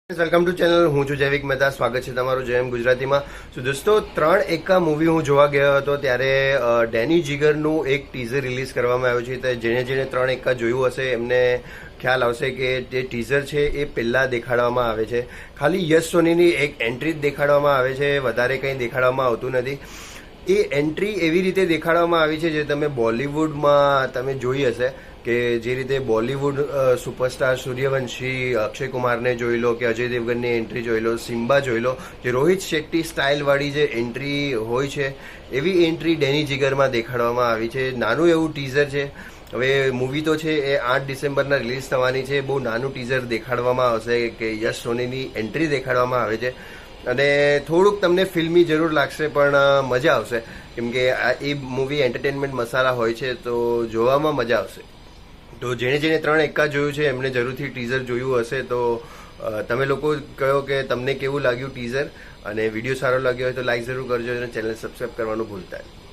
Welcome to channel. હું છું જૈવિક મહેતા. સ્વાગત છે તમારું જયમ ગુજરાતીમાં. તો દોસ્તો, 3 એકા મૂવી હું જોવા ગયો હતો ત્યારે ડેની જીગરનું એક ટીઝર રિલીઝ કરવામાં આવ્યું છે. તો જેણે 3 એકા જોયું હશે એમને ખ્યાલ આવશે કે જે ટીઝર છે એ પહેલાં દેખાડવામાં આવે છે. ખાલી યશ સોનીની એક એન્ટ્રી જ દેખાડવામાં આવે છે, વધારે કંઈ દેખાડવામાં આવતું નથી. એ એન્ટ્રી એવી રીતે દેખાડવામાં આવી છે જે તમે બોલિવૂડમાં તમે જોઈ હશે કે જે રીતે બોલિવૂડ સુપરસ્ટાર સૂર્યવંશી, અક્ષય કુમારને જોઈ લો કે અજય દેવગનની એન્ટ્રી જોઈ લો, સિમ્બા જોઈ લો, જે રોહિત શેટ્ટી સ્ટાઇલવાળી જે એન્ટ્રી હોય છે એવી એન્ટ્રી ડેની જીગરમાં દેખાડવામાં આવી છે. નાનું એવું ટીઝર છે. હવે મૂવી તો છે એ 8 ડિસેમ્બરના રિલીઝ થવાની છે. બહુ નાનું ટીઝર દેખાડવામાં આવશે કે યશ સોનીની એન્ટ્રી દેખાડવામાં આવે છે અને થોડુંક તમને ફિલ્મી જરૂર લાગશે પણ મજા આવશે કેમ કે એ મૂવી એન્ટરટેનમેન્ટ મસાલા હોય છે તો જોવામાં મજા આવશે. તો જેણે 3 એકા જોયું છે એમને જરૂરથી ટીઝર જોયું હશે. તો તમે લોકો કહો કે તમને કેવું લાગ્યું ટીઝર, અને વિડીયો સારો લાગ્યો હોય તો લાઈક જરૂર કરજો અને ચેનલ સબસ્ક્રાઈબ કરવાનું ભૂલતા નહીં.